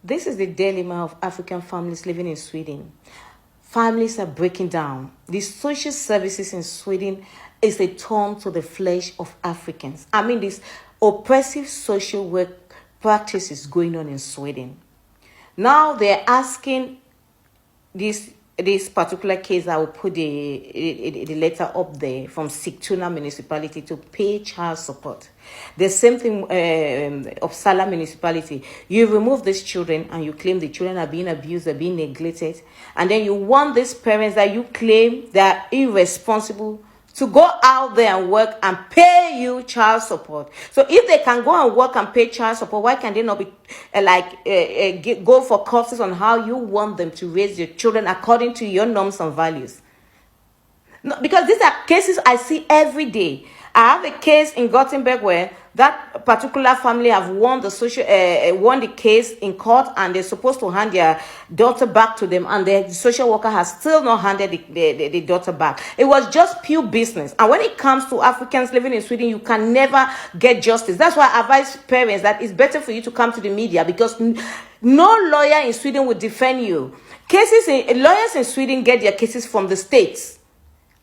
This is the dilemma of African families living in Sweden. Families are breaking down. The social services in Sweden is a thorn to the flesh of Africans. I mean, this oppressive social work practices going on in Sweden. Now they're asking this particular case. I will put the letter up there from Sigtuna municipality to pay child support. The same thing Uppsala municipality. You remove these children and you claim the children are being abused, are being neglected, and then you want these parents that you claim that are irresponsible to go out there and work and pay you child support. So if they can go and work and pay child support, why can they not be go for courses on how you want them to raise your children according to your norms and values? No, because these are cases I see every day. I have a case in Gothenburg where that particular family have won the case in court, and they're supposed to hand their daughter back to them, and the social worker has still not handed the daughter back. It was just pure business. And when it comes to Africans living in Sweden, you can never get justice. That's why I advise parents that it's better for you to come to the media, because no lawyer in Sweden will defend you. Lawyers in Sweden get their cases from the states.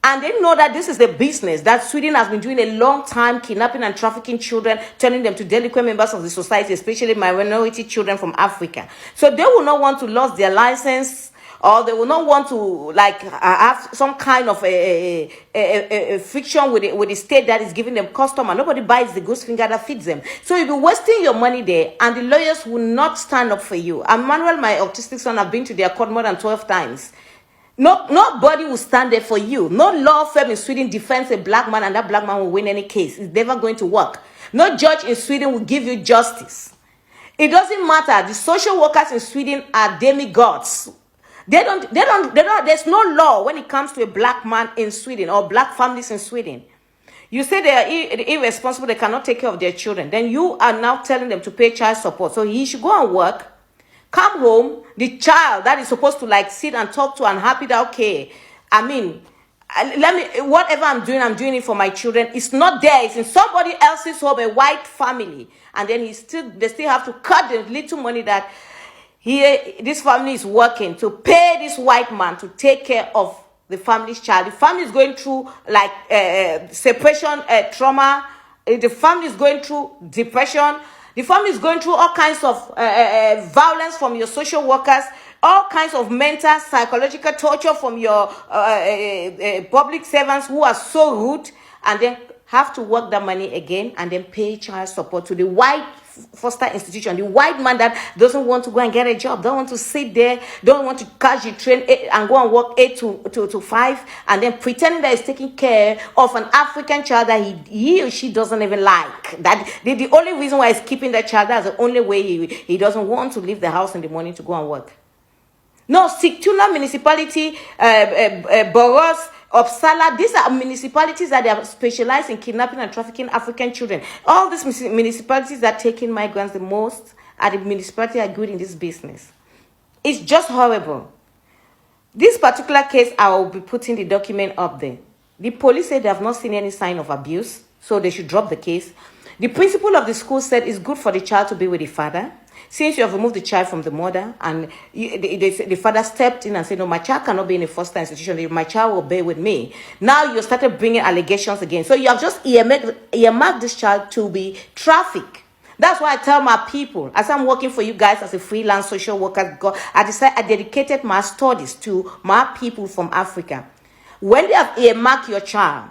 And they know that this is the business that Sweden has been doing a long time, kidnapping and trafficking children, turning them to delinquent members of the society, especially minority children from Africa. So they will not want to lose their license, or they will not want to have some kind of a friction with the state that is giving them customer. Nobody buys the goose finger that feeds them. So you'll be wasting your money there, and the lawyers will not stand up for you. Emmanuel, my autistic son, have been to their court more than 12 times. Nobody will stand there for you. No law firm in Sweden defends a black man and that black man will win any case. It's never going to work. No judge in Sweden will give you justice. It doesn't matter. The social workers in Sweden are demigods. There's no law when it comes to a black man in Sweden or black families in Sweden. You say they are irresponsible, they cannot take care of their children. Then you are now telling them to pay child support. So he should go and work. Come home, the child that is supposed to sit and talk to and happy that, okay, whatever I'm doing it for my children. It's not there. It's in somebody else's home, a white family. And then they still have to cut the little money that this family is working to pay this white man to take care of the family's child. The family is going through separation, trauma. The family is going through depression. The family is going through all kinds of violence from your social workers, all kinds of mental, psychological torture from your public servants who are so rude, and then have to work that money again and then pay child support to the white foster institution, the white man that doesn't want to go and get a job, don't want to sit there, don't want to catch the train and go and work 8 to 5, and then pretending that he's taking care of an African child that he or she doesn't even like. That the only reason why he's keeping that child, that's the only way he doesn't want to leave the house in the morning to go and work. No, Sigtuna municipality, boroughs, Uppsala, these are municipalities that are specialized in kidnapping and trafficking African children. All these municipalities that are taking migrants the most are the municipalities that are good in this business. It's just horrible. This particular case, I will be putting the document up there. The police said they have not seen any sign of abuse, so they should drop the case. The principal of the school said it's good for the child to be with the father. Since you have removed the child from the mother, and the father stepped in and said, no, my child cannot be in a foster institution. My child will be with me. Now you started bringing allegations again. So you have just earmarked this child to be trafficked. That's why I tell my people, as I'm working for you guys as a freelance social worker, I dedicated my studies to my people from Africa. When they have earmarked your child,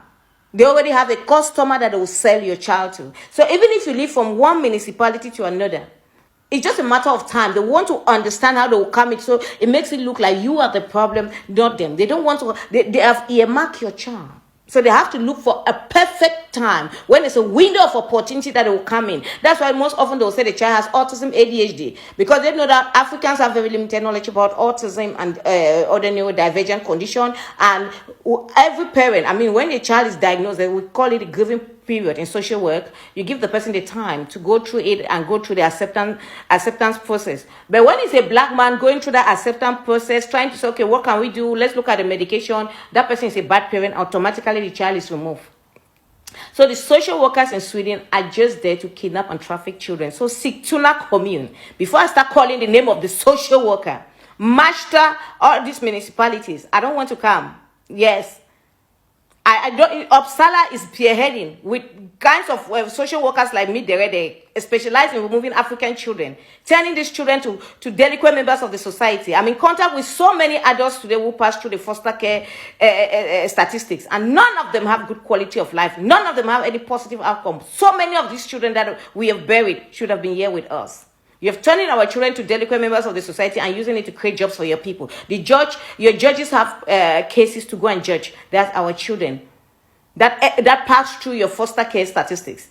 they already have a customer that they will sell your child to. So even if you live from one municipality to another, it's just a matter of time. They want to understand how they will come in, so it makes it look like you are the problem, not them. They don't want to. They have earmarked your child, so they have to look for a perfect time when there's a window of opportunity that they will come in. That's why most often they will say the child has autism, ADHD, because they know that Africans have very limited knowledge about autism and other neurodivergent condition. And every parent, when a child is diagnosed, they will call it a grieving period in social work. You give the person the time to go through it and go through the acceptance process. But when it's a black man going through that acceptance process, trying to say, okay, what can we do? Let's look at the medication. That person is a bad parent. Automatically the child is removed. So the social workers in Sweden are just there to kidnap and traffic children. So Sigtuna commune, before I start calling the name of the social worker, master all these municipalities, I don't want to come. Yes. I don't. Uppsala is spearheading with kinds of social workers like m0ther. They specialize in removing African children, turning these children to delinquent members of the society. I'm in contact with so many adults today who pass through the foster care statistics, and none of them have good quality of life. None of them have any positive outcome. So many of these children that we have buried should have been here with us. You have turning our children to delinquent members of the society and using it to create jobs for your people. Your judges have cases to go and judge. That's our children. That pass through your foster care statistics.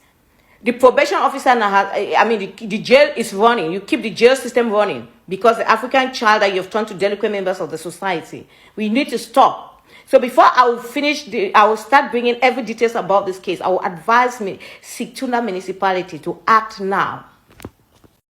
The probation officer now has, the jail is running. You keep the jail system running because the African child that you have turned to delinquent members of the society. We need to stop. So before I will finish, I will start bringing every details about this case. I will advise Sigtuna municipality to act now.